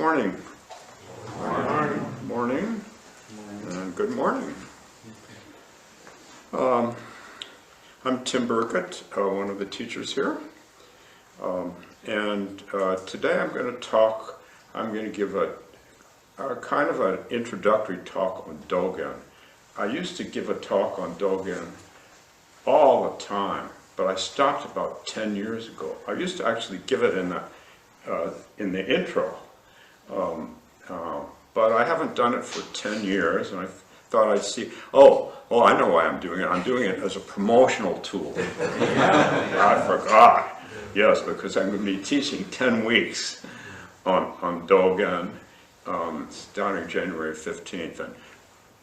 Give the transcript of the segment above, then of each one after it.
Morning. Morning. And good morning. I'm Tim Burkett, one of the teachers here. Today I'm going to give a kind of an introductory talk on DOGEN. I used to give a talk on DOGEN all the time, but I stopped about 10 years ago. I used to actually give it in the intro, but I haven't done it for 10 years, and I thought I'd see, I know why I'm doing it. I'm doing it as a promotional tool. I forgot. Yes, because I'm going to be teaching 10 weeks on DOGEN starting January 15th. And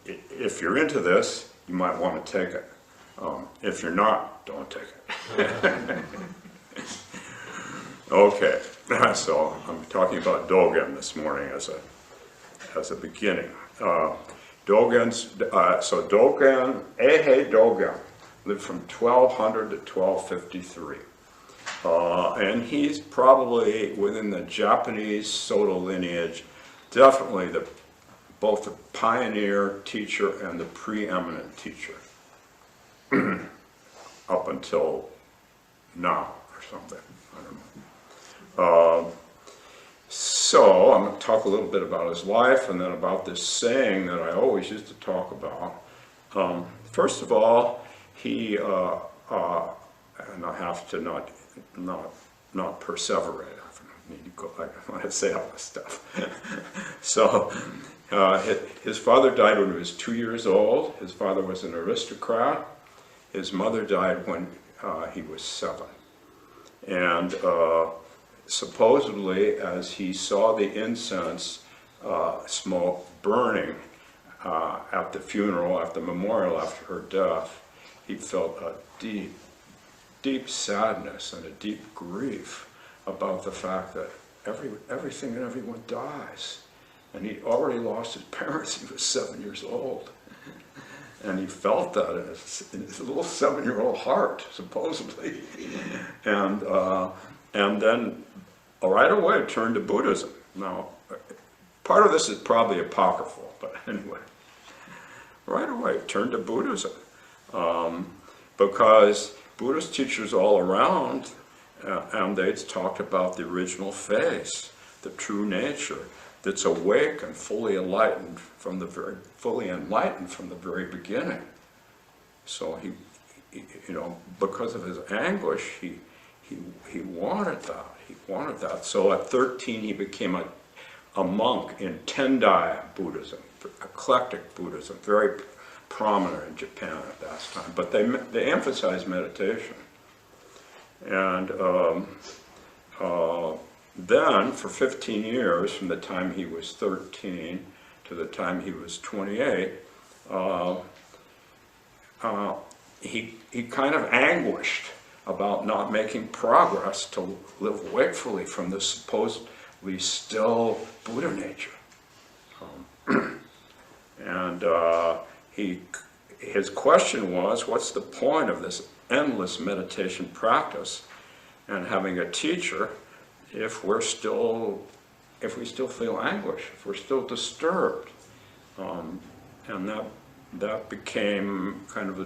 if you're into this, you might want to take it. If you're not, don't take it. Okay, so I'm talking about DOGEN this morning as a beginning. DOGEN lived from 1200 to 1253. And he's probably within the Japanese Soto lineage, definitely both the pioneer teacher and the preeminent teacher up until now or something. I don't know. So I'm going to talk a little bit about his life and then about this saying that I always used to talk about. First of all, he and I have to not perseverate. I want to say all this stuff. So his father died when he was 2 years old. His father was an aristocrat. His mother died when he was 7. And supposedly, as he saw the incense smoke burning at the funeral, at the memorial after her death, he felt a deep sadness and a deep grief about the fact that everything and everyone dies. And he'd already lost his parents. He was 7 years old. And he felt that in his little 7-year-old heart, supposedly. And then right away turned to Buddhism. Now, part of this is probably apocryphal, but anyway. Right away turned to Buddhism. Because Buddhist teachers all around, and they'd talked about the original face, the true nature, that's awake and fully enlightened from the very beginning. So he because of his anguish, he wanted that. He wanted that. So at 13, he became a monk in Tendai Buddhism, eclectic Buddhism, very prominent in Japan at that time. But they emphasized meditation. And then, for 15 years, from the time he was 13 to the time he was 28, he kind of anguished about not making progress to live wakefully from this supposedly still Buddha nature. His question was, what's the point of this endless meditation practice and having a teacher if we still feel anguish, if we're still disturbed? And that became kind of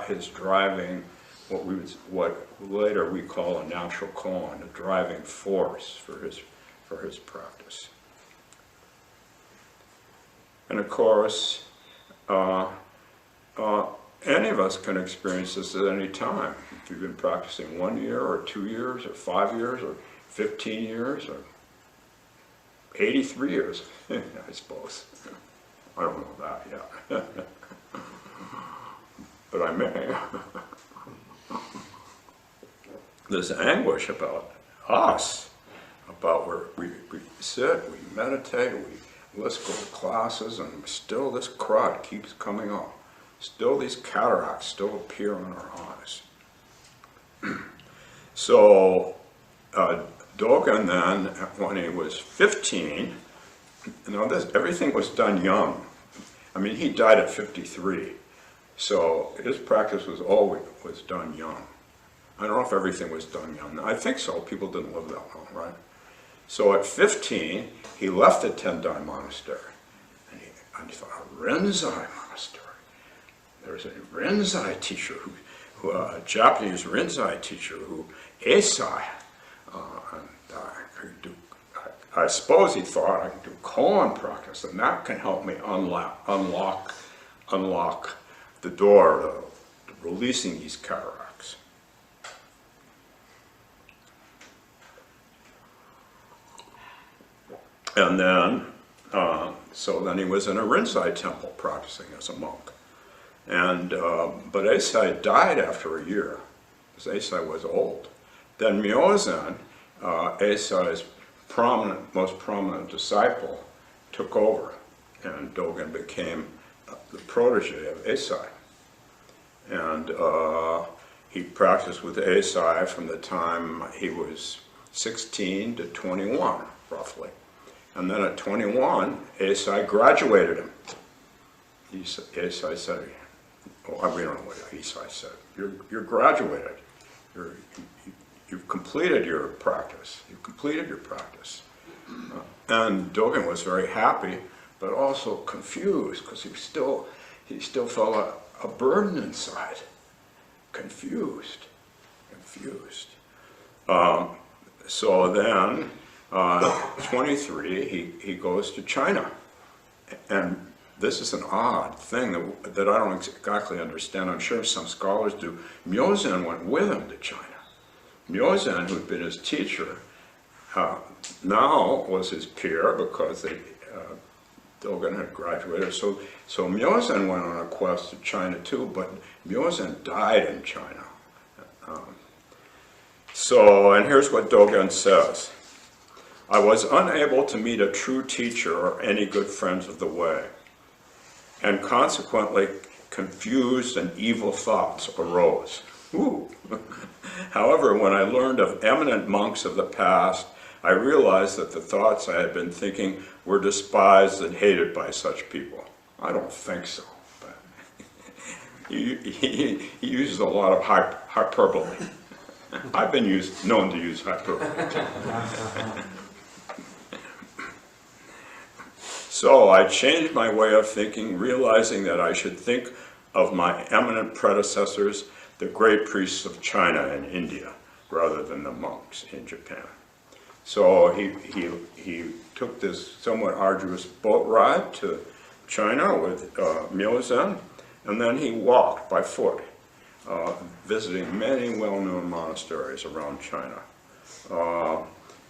his driving, what later we call a natural calling, a driving force for his practice. And of course, any of us can experience this at any time. If you've been practicing 1 year or 2 years or 5 years or 15 years or 83 years, I suppose. I don't know that yet. But I may. This anguish about us, about where we sit, we meditate, let's go to classes, and still this crud keeps coming up. Still these cataracts still appear in our eyes. So Dogen then, when he was 15, everything was done young. I mean, he died at 53, so his practice was done young. I don't know if everything was done young. I think so. People didn't live that long, right? So at 15, he left the Tendai monastery, and he thought, a Rinzai monastery. There's a Rinzai teacher, a Japanese Rinzai teacher who Eisai, I suppose he thought I can do koan practice, and that can help me unlock the door to releasing these cataracts. And then, so then he was in a Rinzai temple practicing as a monk. And, but Eisai died after a year, because Eisai was old. Then Myozen, Eisai's most prominent disciple, took over, and Dogen became the protege of Eisai. And he practiced with Eisai from the time he was 16 to 21, roughly. And then at 21, Eisai graduated him. Eisai said, oh, we don't know what Eisai said. You're graduated. You've completed your practice. You've completed your practice. And Dogen was very happy, but also confused, because he still felt a burden inside. Confused. So then, 23, he goes to China. And this is an odd thing that I don't exactly understand. I'm sure some scholars do. Myozen went with him to China. Myozen, who'd been his teacher, now was his peer because Dogen had graduated. So Myozen went on a quest to China too, but Myozen died in China. And here's what Dogen says. I was unable to meet a true teacher or any good friends of the way, and consequently confused and evil thoughts arose. Ooh. However, when I learned of eminent monks of the past, I realized that the thoughts I had been thinking were despised and hated by such people. I don't think so, but he uses a lot of hyperbole. I've been known to use hyperbole. So I changed my way of thinking, realizing that I should think of my eminent predecessors, the great priests of China and India, rather than the monks in Japan. So he took this somewhat arduous boat ride to China with Myozen, and then he walked by foot, visiting many well-known monasteries around China.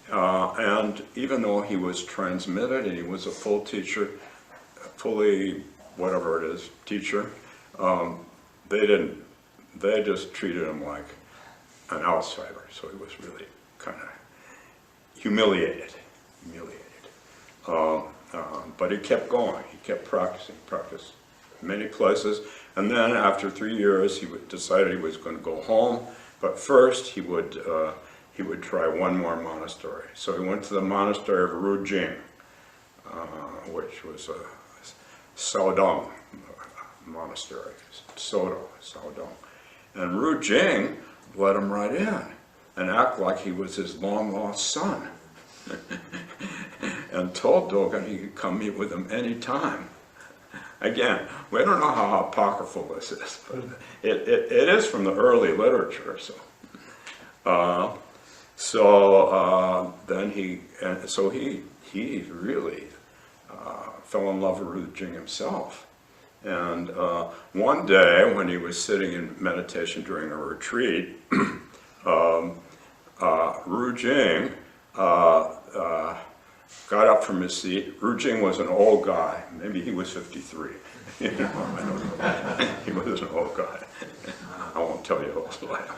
And even though he was transmitted and he was a full teacher, fully whatever it is, teacher, they just treated him like an outsider. So he was really kind of humiliated. But he kept going. He kept practiced many places. And then after 3 years, he decided he was going to go home. But first, he would try one more monastery. So he went to the monastery of Rujing, which was a Saodong monastery, Saodong. And Rujing let him right in and act like he was his long-lost son and told Dogen he could come meet with him any time. Again, we don't know how apocryphal this is, but it is from the early literature. Then he really fell in love with Rujing himself. And one day when he was sitting in meditation during a retreat, Rujing got up from his seat. Rujing was an old guy. Maybe he was 53. I don't know. He was an old guy. I won't tell you whole life.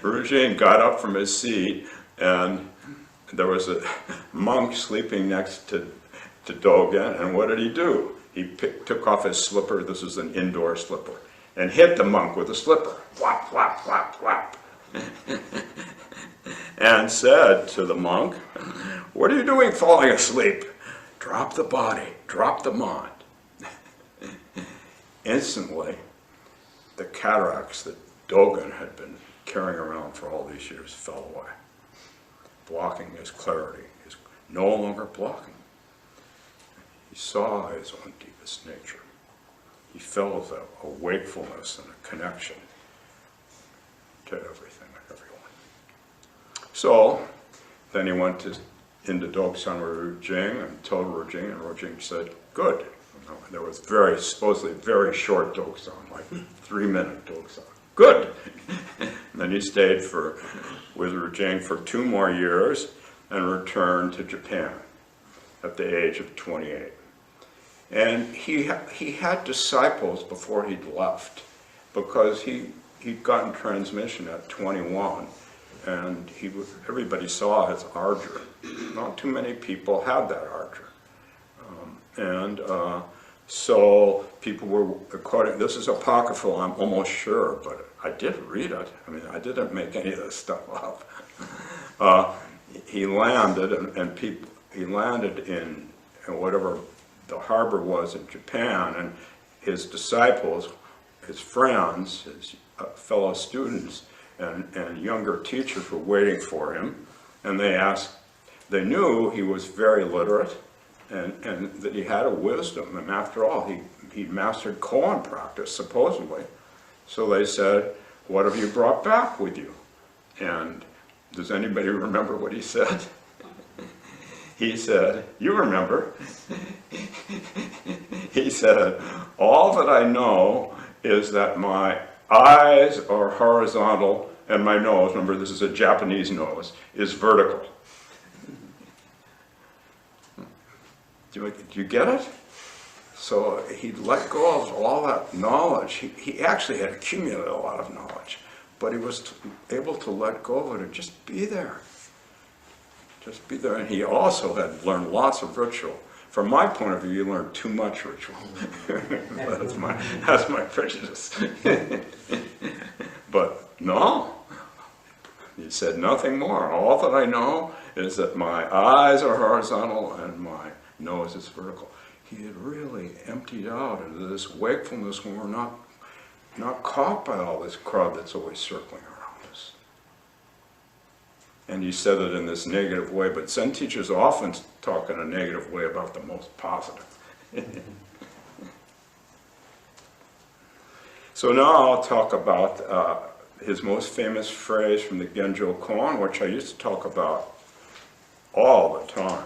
Rujing got up from his seat, and there was a monk sleeping next to Dogen, and what did he do? He took off his slipper, this is an indoor slipper, and hit the monk with the slipper. Whap, whap, whap, whap. And said to the monk, "What are you doing falling asleep? Drop the body, drop the mind." Instantly, the cataracts that Dogen had been carrying around for all these years fell away. Blocking his clarity is no longer blocking. He saw his own deepest nature. He felt a wakefulness and a connection to everything and everyone. So then he went into DOGEN with Rujing and told Rujing, and Rujing said, good. There was supposedly very short DOGEN, like 3-minute DOGEN. Good. And then he stayed with Rujing for 2 more years and returned to Japan at the age of 28. And he had disciples before he'd left, because he'd gotten transmission at 21, and everybody saw his ardor. Not too many people had that ardor. So people were, this is apocryphal, I'm almost sure, but I did read it. I mean, I didn't make any of this stuff up. He landed, he landed in whatever the harbor was in Japan, and his disciples, his friends, his fellow students, and younger teachers were waiting for him, and they knew he was very literate, and that he had a wisdom, and after all, he mastered koan practice, supposedly. So they said, what have you brought back with you? And does anybody remember what he said? He said, you remember. He said, all that I know is that my eyes are horizontal and my nose, remember this is a Japanese nose, is vertical. Do you get it? So he let go of all that knowledge. He actually had accumulated a lot of knowledge, but he was able to let go of it and just be there. Just be there. And he also had learned lots of ritual. From my point of view, he learned too much ritual. That's my prejudice. But no, he said nothing more. All that I know is that my eyes are horizontal and my nose is vertical. He had really emptied out into this wakefulness when we're not caught by all this crowd that's always circling around us. And he said it in this negative way, but Zen teachers often talk in a negative way about the most positive. So now I'll talk about his most famous phrase from the Genjo Koan, which I used to talk about all the time.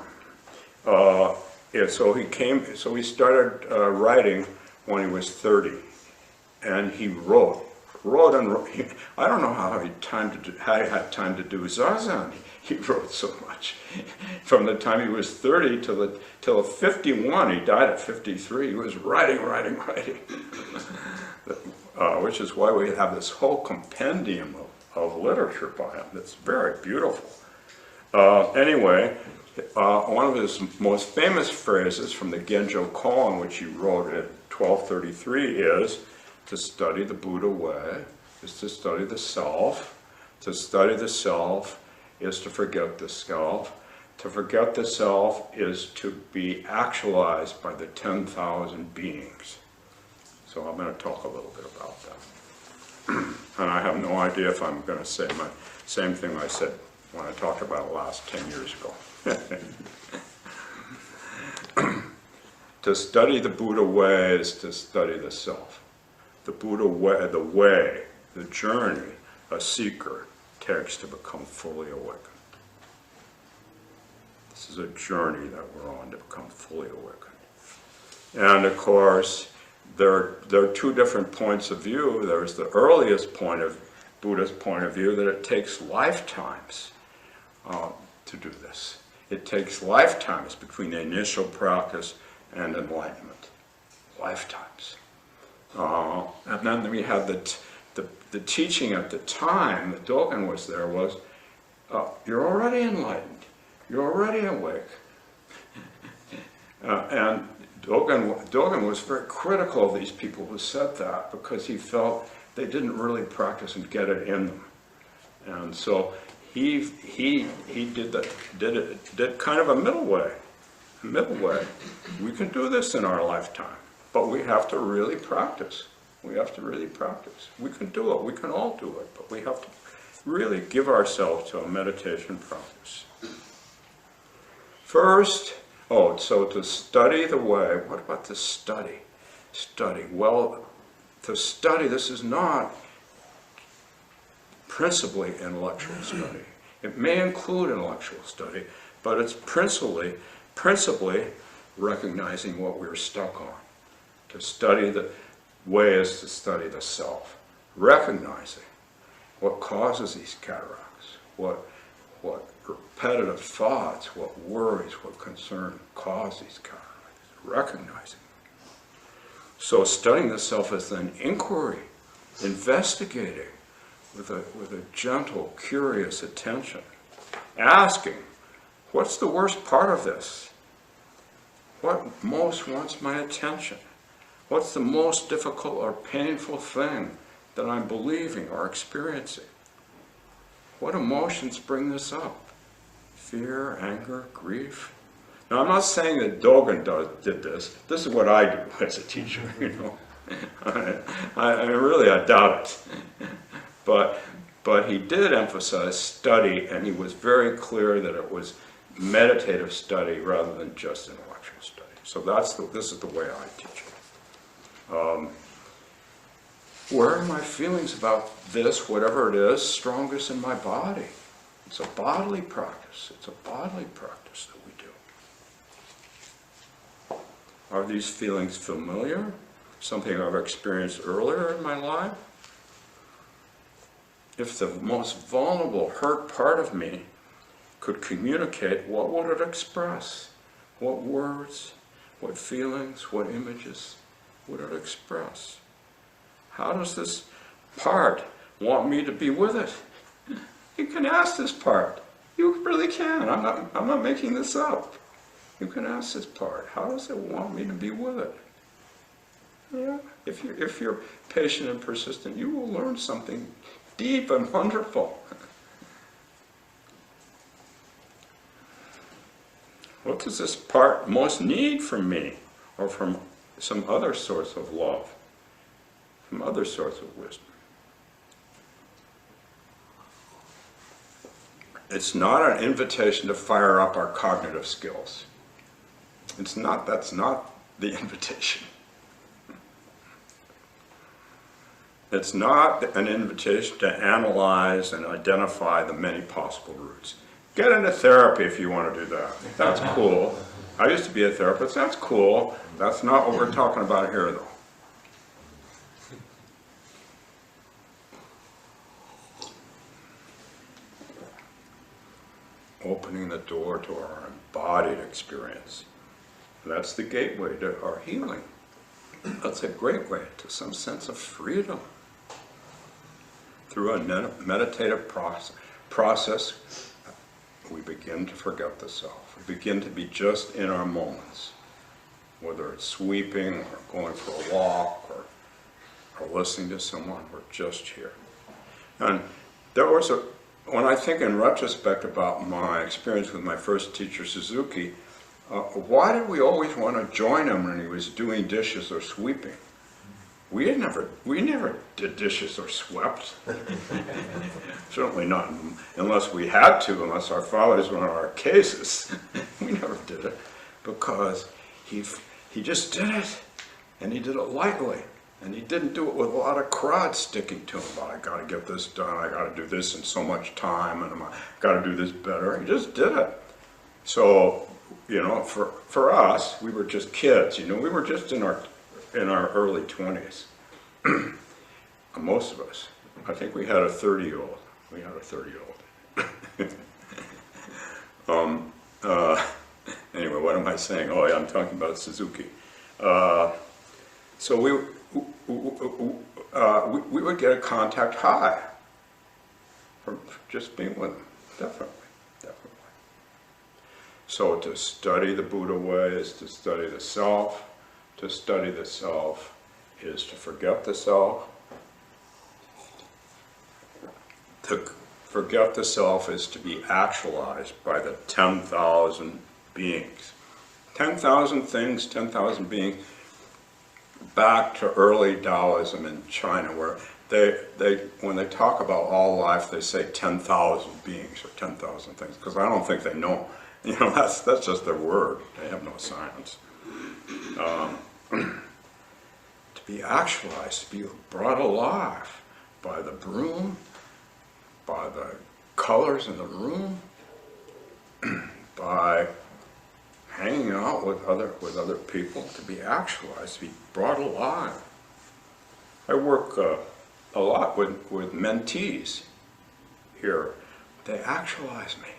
So he started writing when he was 30, and he wrote. I don't know how he had time to do zazen. He wrote so much. From the time he was 30 till 51, he died at 53. He was writing, which is why we have this whole compendium of literature by him. That's very beautiful. Anyway. One of his most famous phrases from the Genjo Koan, which he wrote in 1233, is to study the Buddha way, is to study the self. To study the self is to forget the self. To forget the self is to be actualized by the 10,000 beings. So I'm going to talk a little bit about that. And I have no idea if I'm going to say my same thing I said when I talked about it last 10 years ago. To study the Buddha way is to study the self. The Buddha way, the journey a seeker takes to become fully awakened. This is a journey that we're on to become fully awakened. And of course, there are 2 different points of view. There's the earliest point of Buddha's point of view that it takes lifetimes to do this. It takes lifetimes between the initial practice and enlightenment. Lifetimes. And then we have the teaching at the time that Dogen was there was, you're already enlightened. You're already awake. And Dogen was very critical of these people who said that, because he felt they didn't really practice and get it in them. And so he did kind of a middle way. We can do this in our lifetime, but we have to really practice. We have to really practice. We can do it. We can all do it, but we have to really give ourselves to a meditation practice. First, so to study the way, what about to study? Study. Well, to study, this is not principally intellectual study. It may include intellectual study, but it's principally recognizing what we're stuck on. To study the way is to study the self, recognizing what causes these cataracts, what repetitive thoughts, what worries, what concern cause these cataracts, recognizing. So studying the self is then inquiry, investigating with a gentle, curious attention, asking, what's the worst part of this? What most wants my attention? What's the most difficult or painful thing that I'm believing or experiencing? What emotions bring this up? Fear, anger, grief? Now, I'm not saying that Dogen did this. This is what I do as a teacher, you know. I doubt it. But he did emphasize study, and he was very clear that it was meditative study rather than just intellectual study. So this is the way I teach it. Where are my feelings about this, whatever it is, strongest in my body? It's a bodily practice. It's a bodily practice that we do. Are these feelings familiar? Something I've experienced earlier in my life? If the most vulnerable, hurt part of me could communicate, what would it express? What words, what feelings, what images would it express? How does this part want me to be with it? You can ask this part. You really can. I'm not making this up. You can ask this part. How does it want me to be with it? Yeah. If you're patient and persistent, you will learn something deep and wonderful. What does this part most need from me, or from some other source of love, from other source of wisdom? It's not an invitation to fire up our cognitive skills. That's not the invitation. It's not an invitation to analyze and identify the many possible routes. Get into therapy if you want to do that. That's cool. I used to be a therapist. That's cool. That's not what we're talking about here, though. Opening the door to our embodied experience. That's the gateway to our healing. That's a great way to some sense of freedom. Through a meditative process, we begin to forget the self. We begin to be just in our moments, whether it's sweeping or going for a walk or listening to someone. We're just here. And there was when I think in retrospect about my experience with my first teacher, Suzuki, why did we always want to join him when he was doing dishes or sweeping? We never did dishes or swept. Certainly not unless we had to, unless our fathers were in our cases. We never did it because he just did it, and he did it lightly, and he didn't do it with a lot of crowd sticking to him about, I got to get this done, I got to do this in so much time, and I got to do this better. He just did it. So, you know, for us, we were just kids. You know, we were just in our early 20s. Most of us. I think we had a 30-year-old. Anyway, what am I saying? Oh yeah, I'm talking about Suzuki. So we would get a contact high from just being with him. Definitely. So to study the Buddha way is to study the self. To study the self is to forget the self. To forget the self is to be actualized by the 10,000 beings. 10,000 things, 10,000 beings, back to early Taoism in China, where when they talk about all life, they say 10,000 beings or 10,000 things, because I don't think they know. You know, that's just their word. They have no science. To be actualized, to be brought alive by the broom, by the colors in the room, by hanging out with other people, to be actualized, to be brought alive. I work a lot with mentees here. They actualize me.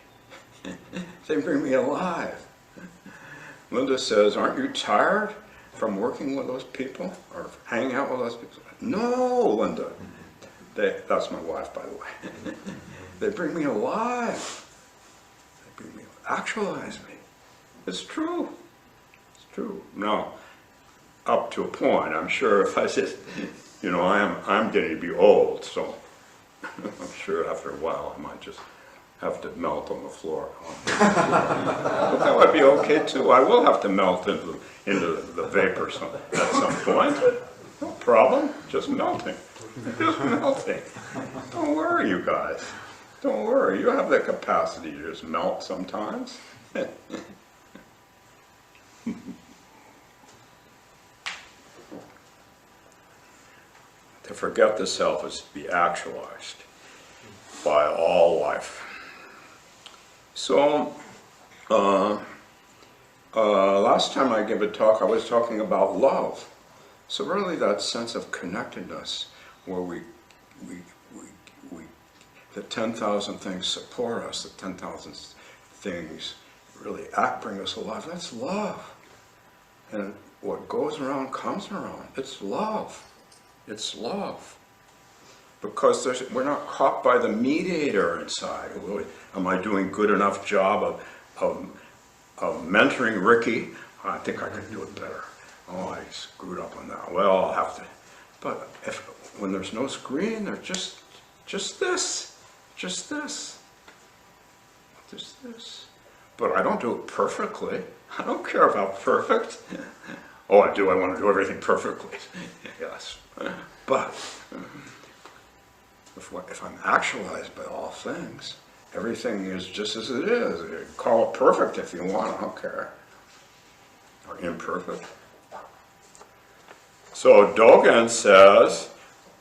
They bring me alive. Linda says, "Aren't you tired from working with those people or hanging out with those people?" No, Linda. That's my wife, by the way. They bring me alive. They bring me, actualize me. It's true. It's true. Now, up to a point, I'm sure if I just, you know, I'm getting to be old, so I'm sure after a while I might just have to melt on the floor. But that would be okay too. I will have to melt into the vapor at some point. No problem. Just melting. Just melting. Don't worry, you guys. Don't worry. You have the capacity to just melt sometimes. To forget the self is to be actualized by all life. So, last time I gave a talk, I was talking about love. So really that sense of connectedness, where the 10,000 things support us, the 10,000 things really bring us alive, that's love. And what goes around comes around. It's love. It's love. Because we're not caught by the mediator inside. Am I doing good enough job of mentoring Ricky? I think I could do it better. Oh, I screwed up on that. Well, I'll have to. But when there's no screen, there's just this. Just this. Just this. But I don't do it perfectly. I don't care about perfect. Oh, I do. I want to do everything perfectly. Yes. But if I'm actualized by all things, everything is just as it is. You call it perfect if you want, I don't care. Or imperfect. So Dogen says,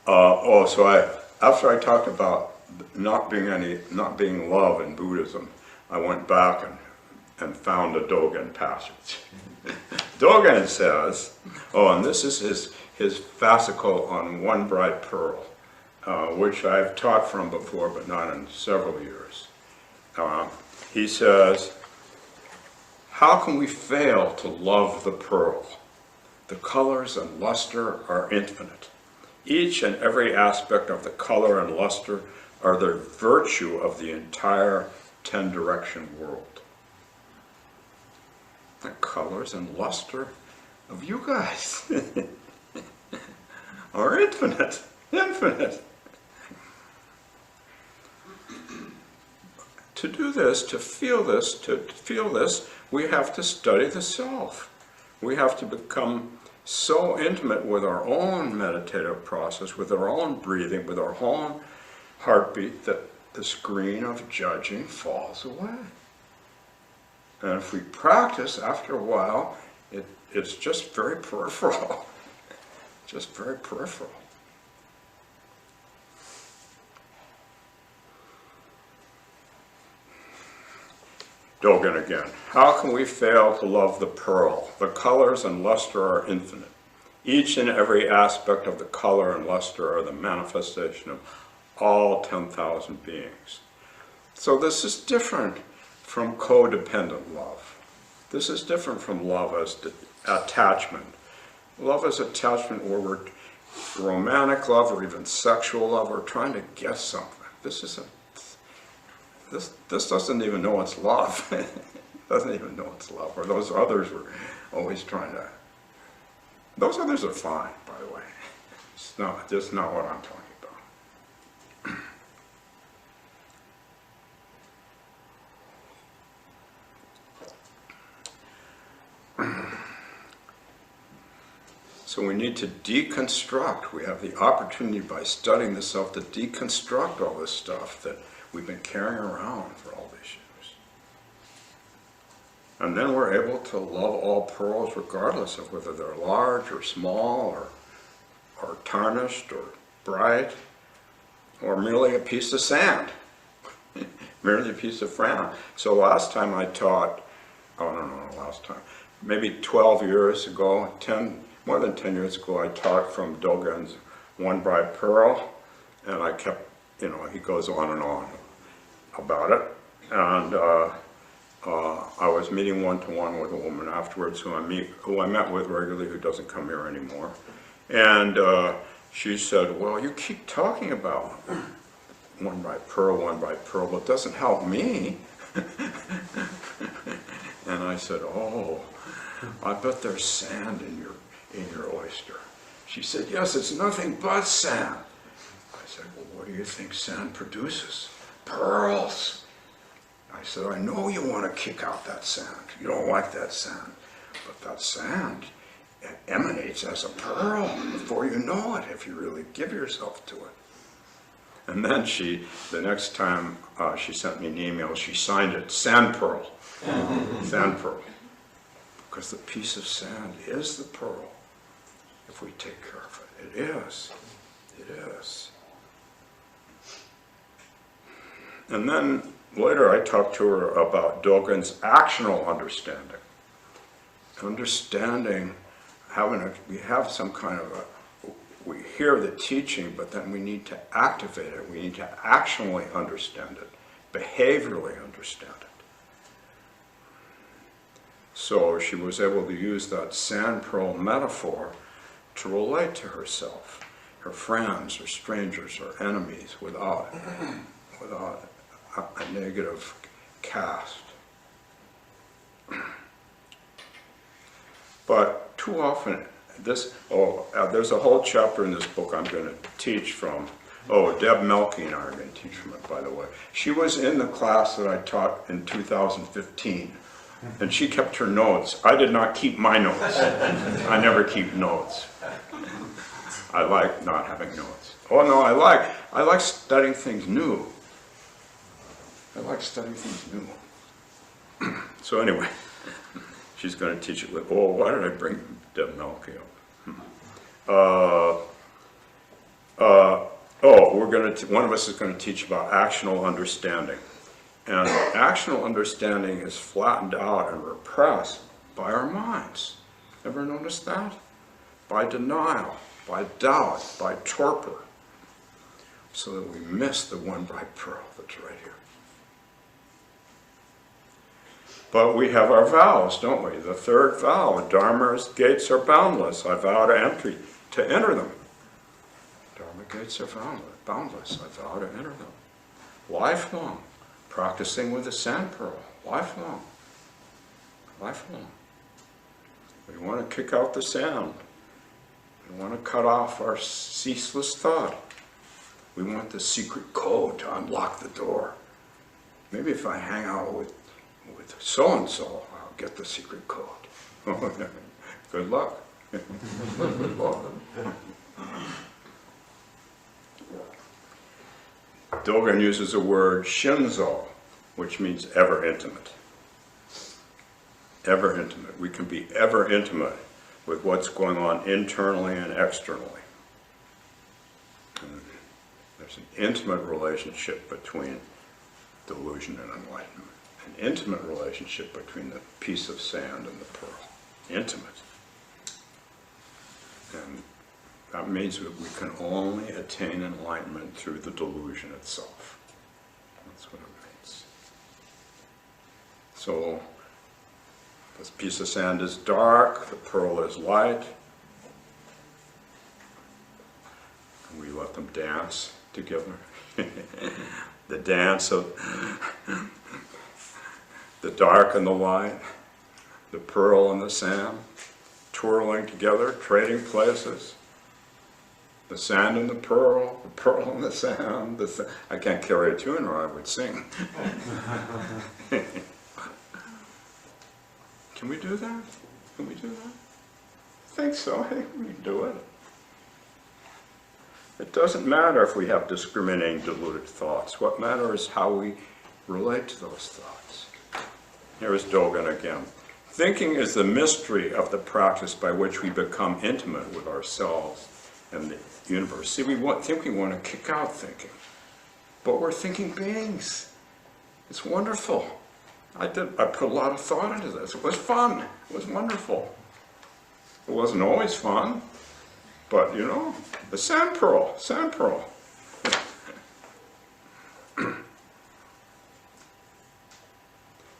after I talked about not being love in Buddhism, I went back and found a Dogen passage. Dogen says, and this is his fascicle on One Bright Pearl, which I've taught from before, but not in several years. He says, how can we fail to love the pearl? The colors and luster are infinite. Each and every aspect of the color and luster are the virtue of the entire 10-direction world. The colors and luster of you guys are infinite, infinite. To do this, to feel this, we have to study the self. We have to become so intimate with our own meditative process, with our own breathing, with our own heartbeat, that the screen of judging falls away. And if we practice, after a while, it's just very peripheral. Just very peripheral. Dogen again. How can we fail to love the pearl? The colors and luster are infinite. Each and every aspect of the color and luster are the manifestation of all 10,000 beings. So this is different from codependent love. This is different from love as attachment. Love as attachment where we're romantic love or even sexual love, we're trying to get something. This doesn't even know it's love. It doesn't even know it's love. Or those others were always trying to. Those others are fine, by the way. It's not just not what I'm talking about. So we need to deconstruct. We have the opportunity by studying this self to deconstruct all this stuff that we've been carrying around for all these years. And then we're able to love all pearls regardless of whether they're large or small or tarnished or bright or merely a piece of sand, merely a piece of frown. So last time I taught, last time, maybe 12 years ago, more than 10 years ago, I taught from Dogen's One Bright Pearl, and I kept, he goes on and on about it. And I was meeting one-to-one with a woman afterwards who I met with regularly, who doesn't come here anymore. And she said, well, you keep talking about one bright pearl, but it doesn't help me. And I said, oh, I bet there's sand in your oyster. She said, yes, it's nothing but sand. I said, well, what do you think sand produces? Pearls. I said, I know you want to kick out that sand. You don't like that sand. But that sand, it emanates as a pearl before you know it, if you really give yourself to it. And then the next time she sent me an email, she signed it, Sand Pearl. Sand Pearl. Because the piece of sand is the pearl, if we take care of it. It is. It is. And then later I talked to her about Dogen's actional understanding. Understanding, we have some kind of we hear the teaching, but then we need to activate it. We need to actionally understand it, behaviorally understand it. So she was able to use that sand pearl metaphor to relate to herself, her friends, or strangers, or enemies without a negative cast. But too often, there's a whole chapter in this book I'm going to teach from. Oh, Deb Melke and I are going to teach from it, by the way. She was in the class that I taught in 2015, and she kept her notes. I did not keep my notes. I never keep notes. I like not having notes. Oh no, I like studying things new. I like studying things new. So anyway, she's going to teach it with, oh, why did I bring Deb Melke up? One of us is going to teach about actional understanding. And actional understanding is flattened out and repressed by our minds. Ever notice that? By denial, by doubt, by torpor. So that we miss the one bright pearl that's right here. But we have our vows, don't we? The third vow, Dharma's gates are boundless. I vow to enter them. Dharma gates are boundless. I vow to enter them. Lifelong. Practicing with the sand pearl. Lifelong. Lifelong. We want to kick out the sand. We want to cut off our ceaseless thought. We want the secret code to unlock the door. Maybe if I hang out with so-and-so, I'll get the secret code. Good luck. Good luck. Dogen uses the word shinzo, which means ever intimate. Ever intimate. We can be ever intimate with what's going on internally and externally. And there's an intimate relationship between delusion and enlightenment. An intimate relationship between the piece of sand and the pearl. Intimate. And that means that we can only attain enlightenment through the delusion itself. That's what it means. So, this piece of sand is dark, the pearl is light. And we let them dance together. The dance of the dark and the light, the pearl and the sand, twirling together, trading places. The sand and the pearl and the sand. I can't carry a tune or I would sing. Can we do that? Can we do that? think so. I think we can do it. It doesn't matter if we have discriminating, deluded thoughts. What matters is how we relate to those thoughts. Here's Dogen again. Thinking is the mystery of the practice by which we become intimate with ourselves and the universe. See, we think we want to kick out thinking, but we're thinking beings. It's wonderful. I put a lot of thought into this. It was fun. It was wonderful. It wasn't always fun, but you know, the sand pearl.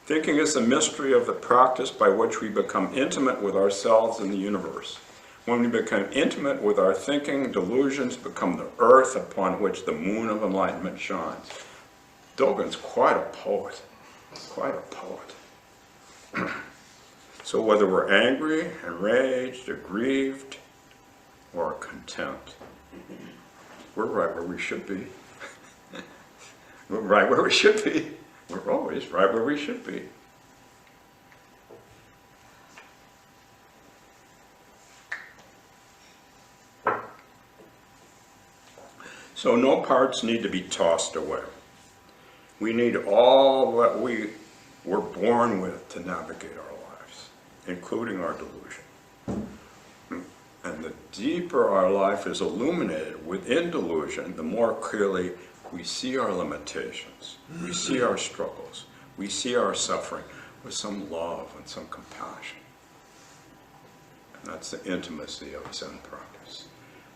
Thinking is the mystery of the practice by which we become intimate with ourselves and the universe. When we become intimate with our thinking, delusions become the earth upon which the moon of enlightenment shines. Dogen's quite a poet. Quite a poet. So whether we're angry, enraged, aggrieved, or content, we're right where we should be. We're right where we should be. We're always right where we should be. So no parts need to be tossed away. We need all that we were born with to navigate our lives, including our delusion. And the deeper our life is illuminated within delusion, the more clearly we see our limitations, we see our struggles, we see our suffering with some love and some compassion. And that's the intimacy of Zen practice.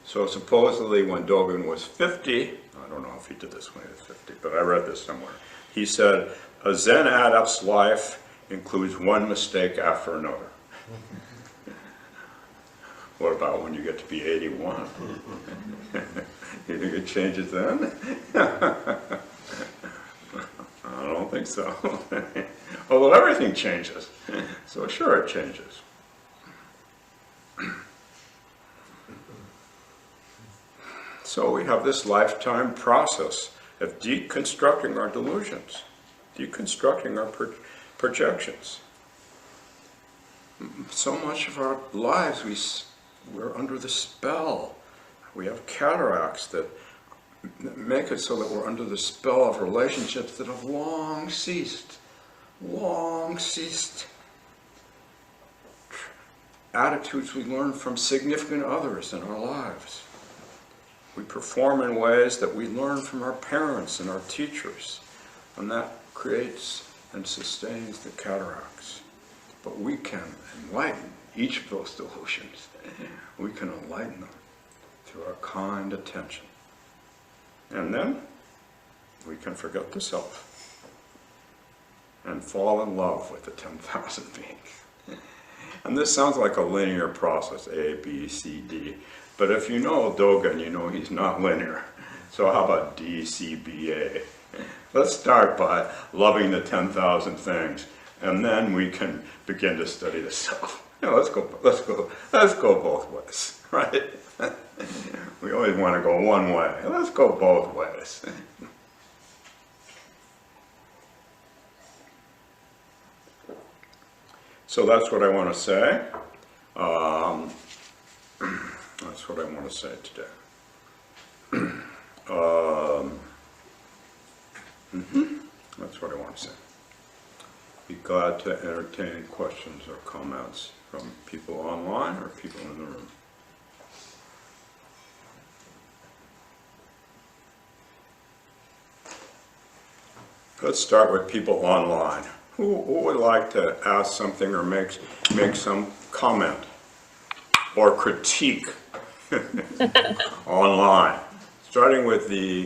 So supposedly when Dogen was 50, I don't know if he did this when he was 50, but I read this somewhere. He said, a Zen adept's life includes one mistake after another. What about when you get to be 81? You think it changes then? I don't think so. Although everything changes. So sure it changes. So we have this lifetime process of deconstructing our delusions, deconstructing our projections. So much of our lives we're under the spell. We have cataracts that make it so that we're under the spell of relationships that have long ceased. Attitudes we learn from significant others in our lives. We perform in ways that we learn from our parents and our teachers, and that creates and sustains the cataracts. But we can enlighten each of those delusions. We can enlighten them through our kind attention. And then we can forget the self and fall in love with the 10,000 beings. And this sounds like a linear process, A, B, C, D. But if you know Dogen, you know he's not linear. So how about D, C, B, A? Let's start by loving the 10,000 things, and then we can begin to study the self. You know, let's go both ways, right? We always want to go one way. Let's go both ways. So that's what I want to say. That's what I want to say today. That's what I want to say. Be glad to entertain questions or comments from people online or people in the room. Let's start with people online. Who would like to ask something or make some comment or critique online? Starting with the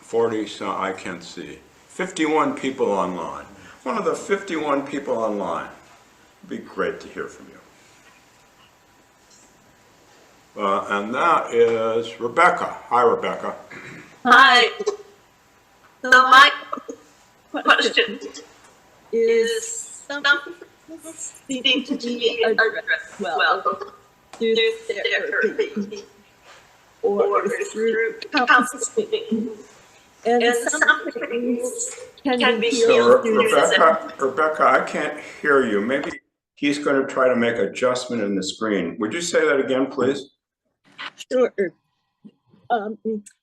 40, I can't see, 51 people online. One of the 51 people online. It'd be great to hear from you. And that is Rebecca. Hi, Rebecca. Hi. So my question is something seems to be addressed well through therapy or through counseling, and some things can be healed through Rebecca, I can't hear you. Maybe he's going to try to make adjustment in the screen. Would you say that again, please? Sure.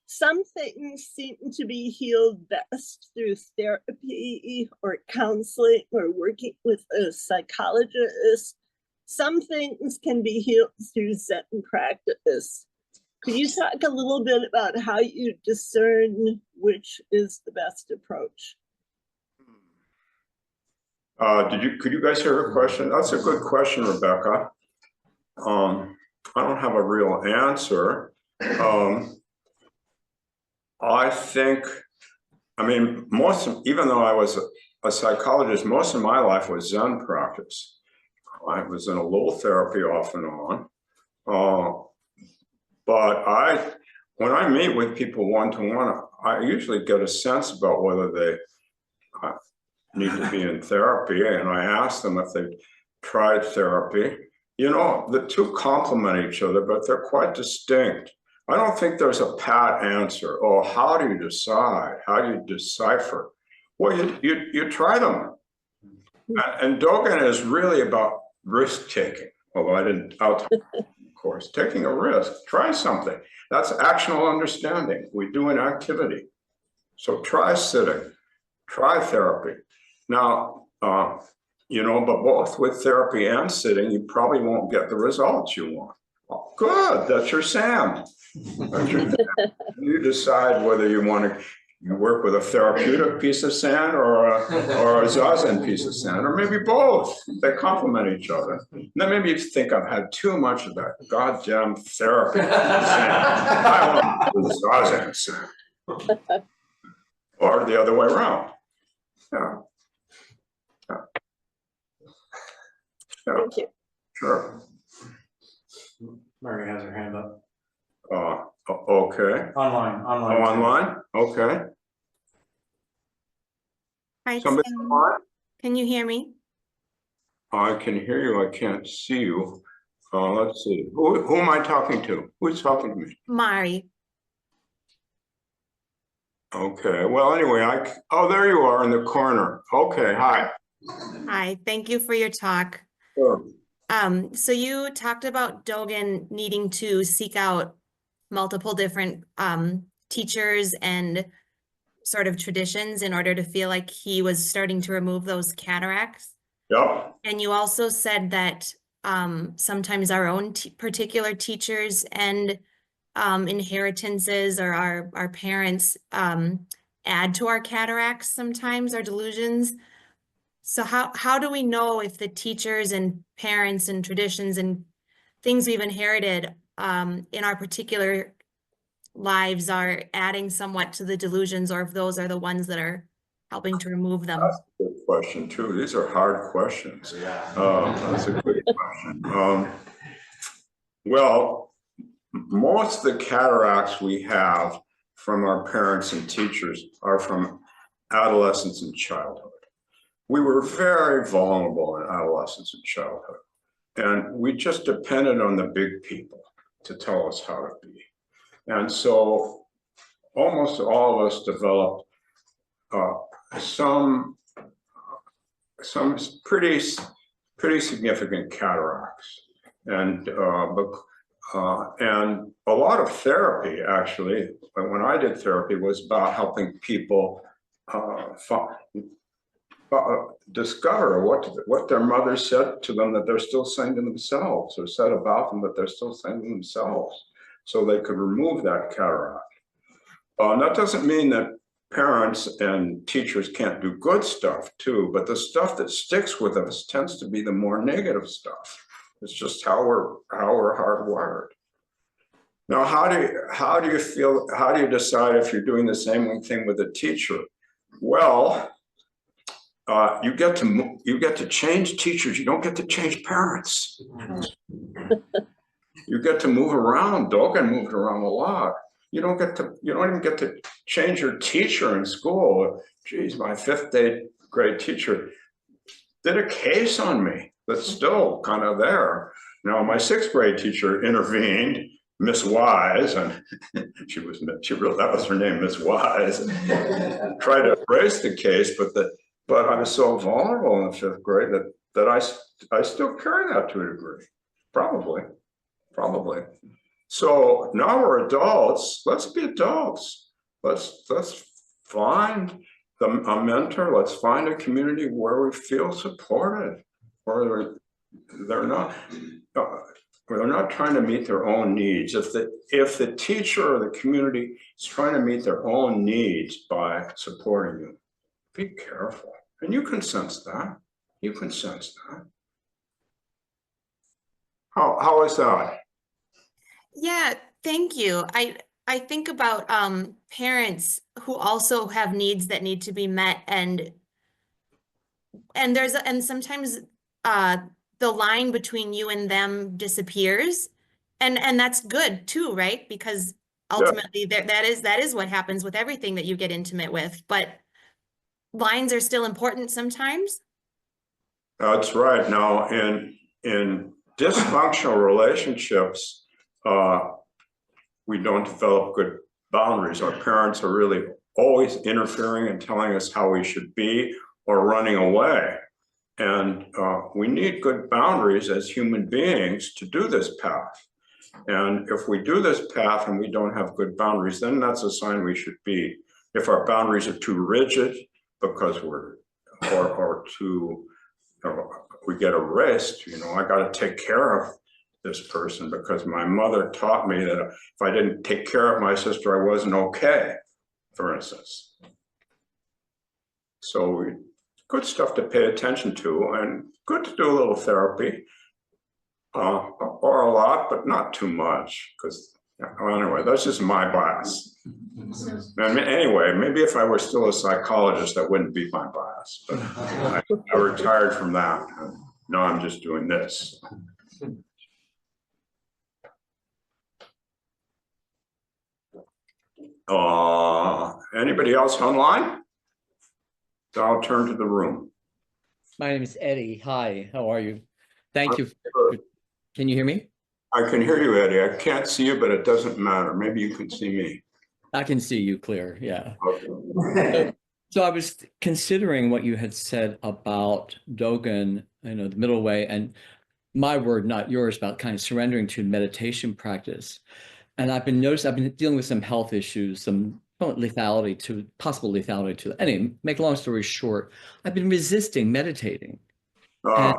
Some things seem to be healed best through therapy or counseling or working with a psychologist. Some things can be healed through Zen practice. Could you talk a little bit about how you discern which is the best approach? Could you guys hear her question? That's a good question, Rebecca. I don't have a real answer. I think, even though I was a psychologist, most of my life was Zen practice. I was in a little therapy off and on. But when I meet with people one-to-one, I usually get a sense about whether they need to be in therapy, and I ask them if they've tried therapy. You know, the two complement each other, but they're quite distinct. I don't think there's a pat answer. Oh, how do you decide? How do you decipher? Well, you try them. And Dogen is really about risk-taking, although of course, taking a risk. Try something. That's actional understanding. We do an activity. So try sitting, try therapy. Now, you know, but both with therapy and sitting, you probably won't get the results you want. Oh, good, that's your SAM. You decide whether you want to work with a therapeutic piece of sand or a Zazen piece of sand, or maybe both. They complement each other. And then maybe you think I've had too much of that goddamn therapy sand. I want to do Zazen sand. Or the other way around. Yeah. Yeah. Yeah. Thank you. Sure. Mary has her hand up. Okay. Online. Oh, online? Okay. Hi, Somebody Tim. online? Can you hear me? I can hear you. I can't see you. Let's see. Who am I talking to? Who's talking to me? Mari. Okay. Well, anyway, oh, there you are in the corner. Okay. Hi. Hi, thank you for your talk. Sure. So you talked about Dogen needing to seek out multiple different teachers and sort of traditions in order to feel like he was starting to remove those cataracts. Yep. And you also said that sometimes our own particular teachers and inheritances or our parents add to our cataracts sometimes, our delusions. So how do we know if the teachers and parents and traditions and things we've inherited in our particular lives are adding somewhat to the delusions, or if those are the ones that are helping to remove them? That's a good question too. These are hard questions. That's a good question. Well, most of the cataracts we have from our parents and teachers are from adolescence and childhood. We were very vulnerable in adolescence and childhood, and we just depended on the big people to tell us how to be. And so almost all of us developed some pretty significant cataracts, and a lot of therapy, actually, when I did therapy, was about helping people discover what their mother said to them that they're still saying to themselves, or said about them that they're still saying to themselves, so they could remove that cataract. That doesn't mean that parents and teachers can't do good stuff too, but the stuff that sticks with us tends to be the more negative stuff. It's just how we're hardwired. Now, how do you decide if you're doing the same thing with a teacher? Well, you get to change teachers. You don't get to change parents. You get to move around. Dogen moved around a lot. You don't even get to change your teacher in school. Geez, my 5th grade teacher did a case on me that's still kind of there. Now, my 6th grade teacher intervened, Miss Wise, and that was her name, Miss Wise, and tried to erase the case, but I was so vulnerable in the 5th grade that that I still carry that to a degree, probably. So now we're adults, let's be adults. Let's find a mentor, let's find a community where we feel supported, where they're not trying to meet their own needs. If the teacher or the community is trying to meet their own needs by supporting you, be careful. And you can sense that. You can sense that. How is that? Yeah, thank you. I think about parents who also have needs that need to be met, and sometimes the line between you and them disappears, and that's good too, right? Because ultimately that is what happens with everything that you get intimate with, but lines are still important sometimes. That's right. Now, in dysfunctional relationships, we don't develop good boundaries. Our parents are really always interfering and telling us how we should be or running away. And we need good boundaries as human beings to do this path. And if we do this path and we don't have good boundaries, then that's a sign we should be. If our boundaries are too rigid because or too, we get erased, I got to take care of this person because my mother taught me that if I didn't take care of my sister, I wasn't okay, for instance. So good stuff to pay attention to, and good to do a little therapy, or a lot, but not too much, because anyway, that's just my bias. And anyway, maybe if I were still a psychologist, that wouldn't be my bias, but I retired from that. Now I'm just doing this. Anybody else online? So I'll turn to the room. My name is Eddie. Hi, how are you? Thank you. Can you hear me? I can hear you, Eddie. I can't see you, but it doesn't matter. Maybe you can see me. I can see you clear, yeah. Okay. So I was considering what you had said about Dogen, the middle way, and my word, not yours, about kind of surrendering to meditation practice. And I've been dealing with some health issues, some possible lethality to. Anyway, make a long story short, I've been resisting meditating. And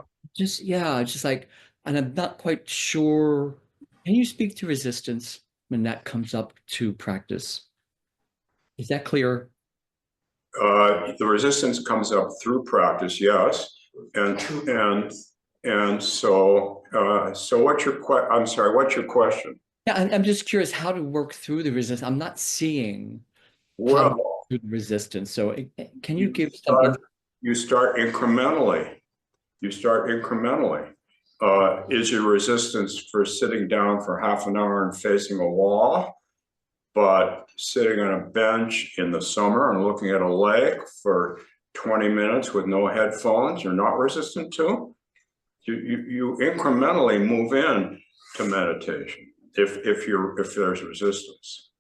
and I'm not quite sure. Can you speak to resistance when that comes up to practice? Is that clear? The resistance comes up through practice, yes. And so what's your question? Yeah, I'm just curious how to work through the resistance. I'm not seeing well, how to work through the resistance. So can you give some? You start incrementally. Is your resistance for sitting down for half an hour and facing a wall, but sitting on a bench in the summer and looking at a lake for 20 minutes with no headphones, you're not resistant to? You incrementally move in to meditation if there's resistance.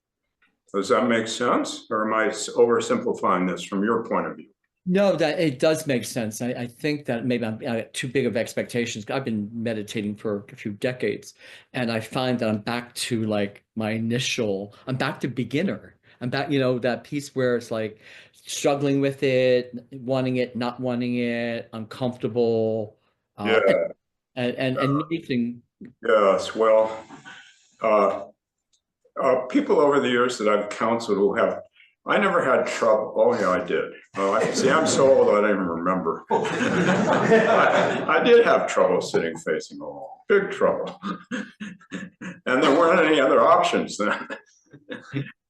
Does that make sense? Or am I oversimplifying this from your point of view? No, that it does make sense. I think that maybe I'm too big of expectations. I've been meditating for a few decades, and I find that I'm back to I'm back to beginner. I'm back, that piece where it's like struggling with it, wanting it, not wanting it, uncomfortable. Yeah. And anything. Yes, well, people over the years that I've counseled I never had trouble. Oh, yeah, I did. See, I'm so old, I don't even remember. I did have trouble sitting facing a wall, big trouble. And there weren't any other options then.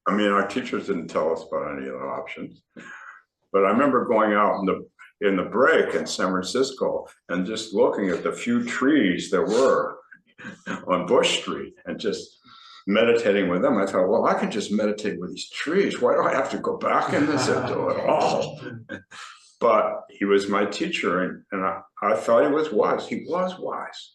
I mean, our teachers didn't tell us about any other options. But I remember going out in the break in San Francisco and just looking at the few trees there were on Bush Street and just meditating with them. I thought, well, I can just meditate with these trees. Why do I have to go back in this and do it all? But he was my teacher, and I thought he was wise. He was wise.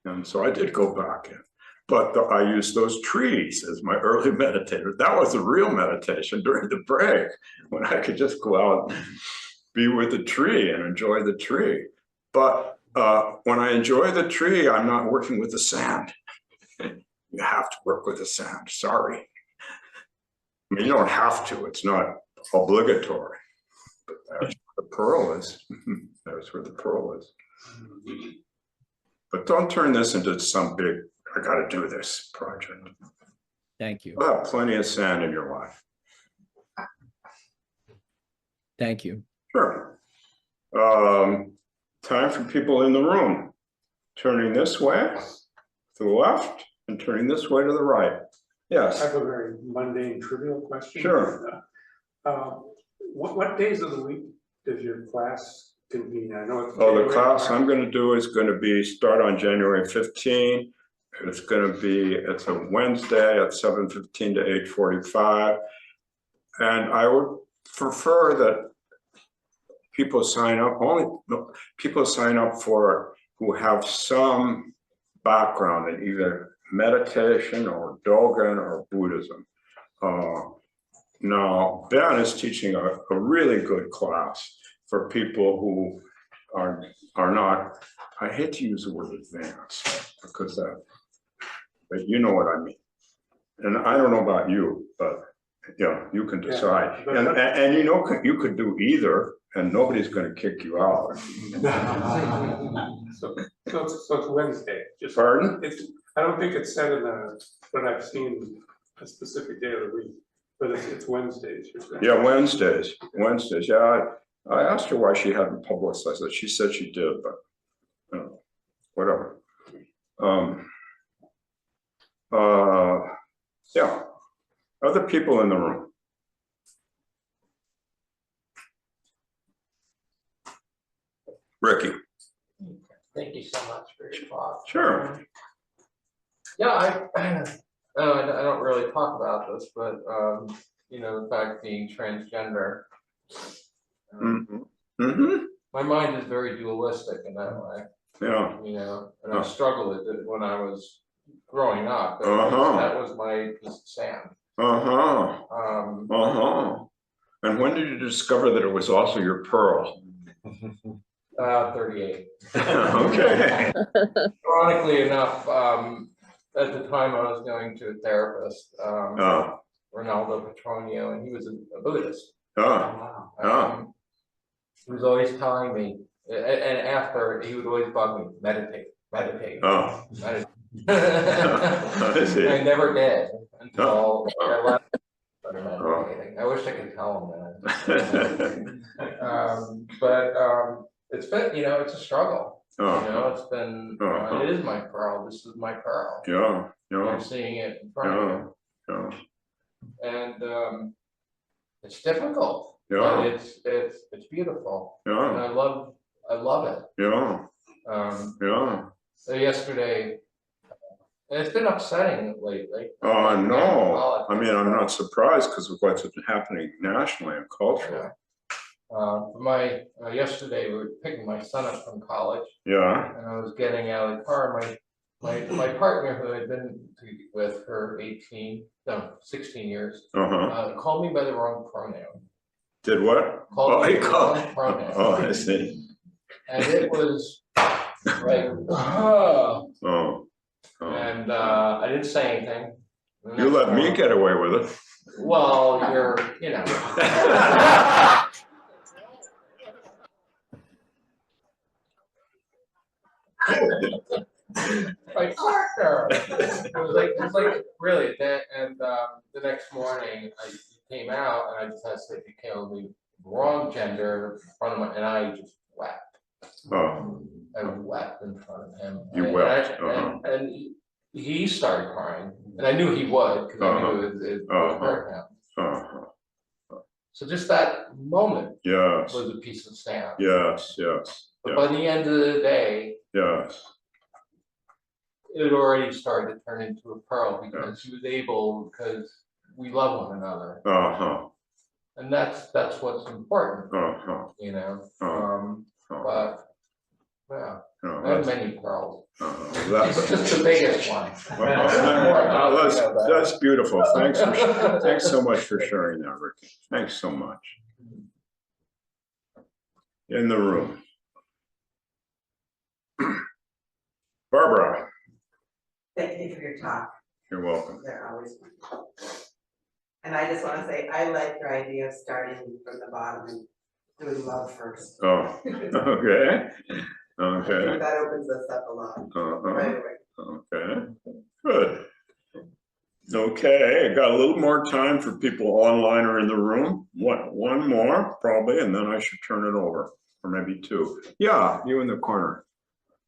And so I did go back in. But I used those trees as my early meditator. That was the real meditation during the break, when I could just go out be with the tree and enjoy the tree. But when I enjoy the tree, I'm not working with the sand. You have to work with the sand, sorry. I mean, you don't have to, it's not obligatory. But that's where the pearl is. That's where the pearl is. But don't turn this into some big, I gotta do this project. Thank you. You'll have plenty of sand in your life. Thank you. Sure. Time for people in the room. Turning this way to the left and turning this way to the right. I Yes, have a very mundane, trivial question. Sure. What days of the week does your class convene? I know it's. oh, the January, class I'm March. gonna do is gonna be, start on January 15. It's gonna be, it's a Wednesday at 7:15 to 8:45. And I would prefer that people sign up, people sign up for who have some background in either meditation or Dogen or Buddhism. Now, Ben is teaching a really good class for people who are not, I hate to use the word advanced because but you know what I mean. And I don't know about you, but yeah, you can decide. Yeah, And you know, you could do either and nobody's gonna kick you out. So it's Wednesday. Just Pardon? I don't think it's said in but I've seen a specific day of the week, but it's Wednesdays. You're saying. Yeah, Wednesdays, yeah. I asked her why she hadn't publicized it. She said she did, but whatever. Yeah, other people in the room. Ricky. Thank you so much for your talk. Sure. Yeah, I don't really talk about this, but you know, the fact being transgender. My mind is very dualistic in that way. Yeah. You know, and I struggled with it when I was growing up. That was my piece of sand. And when did you discover that it was also your pearl? 38. Okay. Ironically enough, at the time I was going to a therapist, Ronaldo Petronio, and he was a Buddhist. He was always telling me, and after he would always bug me, meditate. Meditate. I never did until I left. I wish I could tell him that. But it's been, you know, it's a struggle. You know, it's been, it is my pearl. This is my pearl. I'm seeing it in front of you. And it's difficult. But it's beautiful. And I love it. So yesterday, and it's been upsetting lately. No. I mean, I'm not surprised because of what's been happening nationally and culturally. Yesterday we were picking my son up from college. And I was getting out of the car. My partner, who I'd been with for 16 years, called me by the wrong pronoun. Did what? Called me by the wrong pronoun. Oh, I see. And it was like, and I didn't say anything. You let me get away with it. Well, you're, you know. My partner. It was like really that, and the next morning I came out and I just had to say he called me wrong gender in front of my, and I just wept. I wept in front of him. You wept. And he started crying, and I knew he would because I knew it would hurt him. So just that moment was a piece of sand. But by the end of the day, it had already started to turn into a pearl because he was able, because we love one another. And that's what's important, you know. But yeah, I have many pearls. It's just the biggest one. That's beautiful. Thanks so much for sharing that, Ricky. Thanks so much. in the room? Barbara, Thank you for your talk. you're welcome. They're always wonderful. And I just want to say, I like your idea of starting from the bottom and doing love first. Oh, okay, okay. That opens us up a lot. Right away. Okay, good. Okay, I got a little more time for people online or in the room. One more probably, and then I should turn it over, or maybe two. Yeah, you in the corner.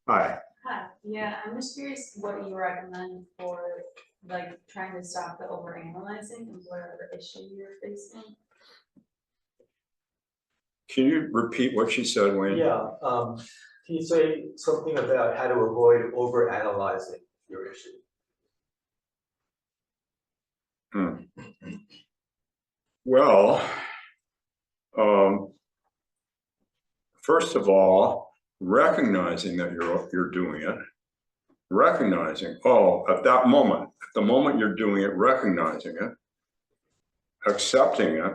Hi. Hi, yeah, I'm just curious what you recommend for like trying to stop the overanalyzing and whatever issue you're facing. Can you repeat what she said, Wayne? Yeah, can you say something about how to avoid over-analyzing your issue? Well, first of all, recognizing that you're doing it, recognizing, oh, at that moment, at the moment you're doing it, recognizing it, accepting it,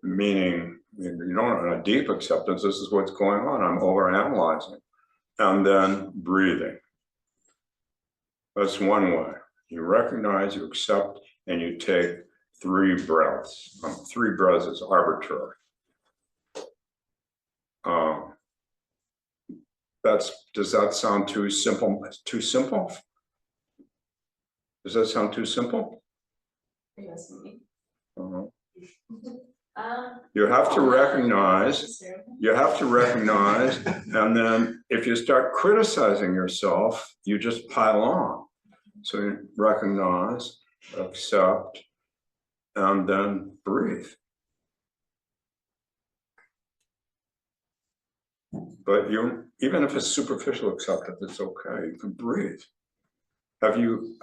meaning you don't have a deep acceptance, this is what's going on, I'm overanalyzing, and then breathing. That's one way. You recognize, you accept, and you take 3 breaths. 3 breaths is arbitrary. Does that sound too simple? Too simple? Does that sound too simple? Yes, me. You have to recognize, and then if you start criticizing yourself, you just pile on. So you recognize, accept, and then breathe. But even if it's superficial acceptance, it's okay. You can breathe. Have you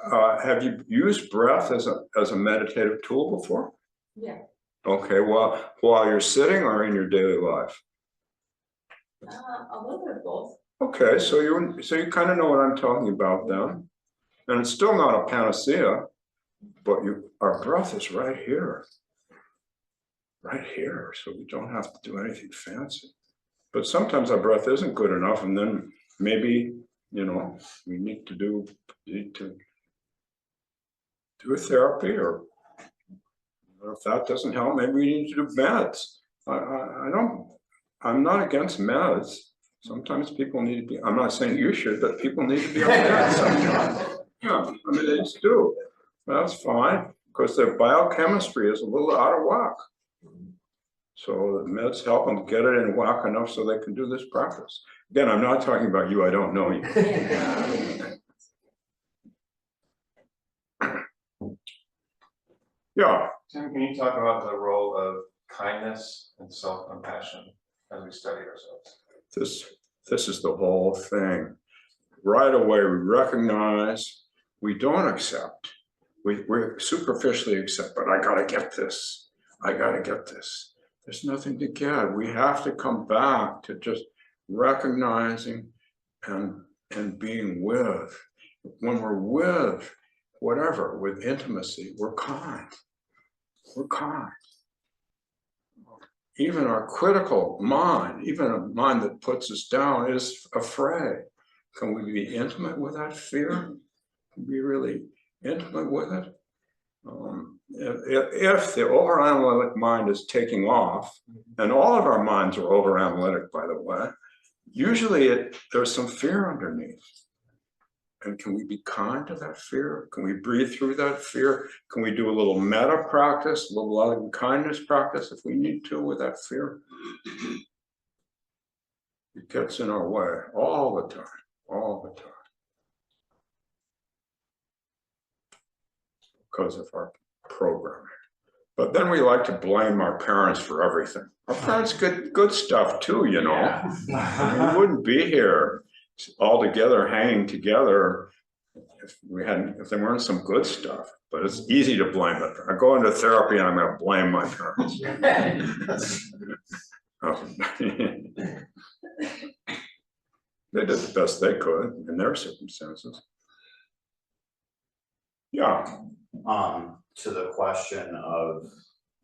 used breath as a meditative tool before? Yeah. Okay. Well, while you're sitting or in your daily life? A little bit of both. Okay, so you kind of know what I'm talking about then, and it's still not a panacea, but our breath is right here, so we don't have to do anything fancy. But sometimes our breath isn't good enough, and then maybe we need to do a therapy, or if that doesn't help, maybe we need to do meds. I'm not against meds. Sometimes people need to be, I'm not saying you should, but people need to be on meds sometimes. Yeah, I mean, they just do. That's fine, because their biochemistry is a little out of whack. So the meds help them get it in whack enough so they can do this practice. Again, I'm not talking about you, I don't know you. Yeah. Tim, can you talk about the role of kindness and self-compassion as we study ourselves? This is the whole thing. Right away, we recognize, we don't accept. We superficially accept, but I gotta get this. I gotta get this. There's nothing to get. We have to come back to just recognizing and being with. When we're with whatever, with intimacy, we're kind. We're kind. Even our critical mind, even a mind that puts us down, is afraid. Can we be intimate with that fear? Can we be really intimate with it? If the overanalytic mind is taking off, and all of our minds are overanalytic, by the way, usually there's some fear underneath. And can we be kind to that fear? Can we breathe through that fear? Can we do a little metta practice, a little loving kindness practice if we need to with that fear? It gets in our way all the time, all the time. Because of our programming. But then we like to blame our parents for everything. Our parents get good stuff too, you know. Yeah. We wouldn't be here all together, hanging together, if there weren't some good stuff. But it's easy to blame it. I go into therapy and I'm going to blame my parents. They did the best they could in their circumstances. Yeah. To the question of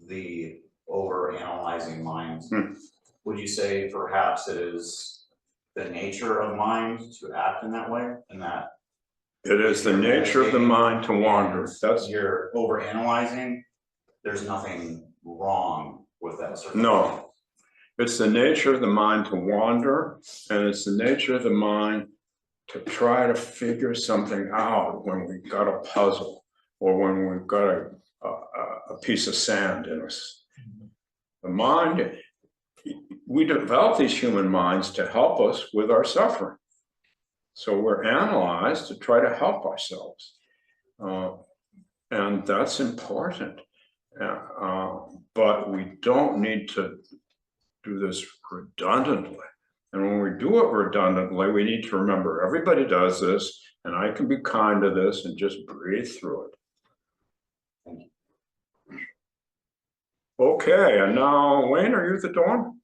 the over-analyzing mind, would you say perhaps it is the nature of mind to act in that way, and that It is the nature of the mind to wander. That's, you're overanalyzing? There's nothing wrong with that sort of thing. no. It's the nature of the mind to wander, and it's the nature of the mind to try to figure something out when we've got a puzzle or when we've got a piece of sand in us. The mind, we develop these human minds to help us with our suffering. So we're analyzed to try to help ourselves. And that's important. But we don't need to do this redundantly. And when we do it redundantly, we need to remember everybody does this, and I can be kind to this and just breathe through it. Okay, and now, Wayne, are you at the dawn?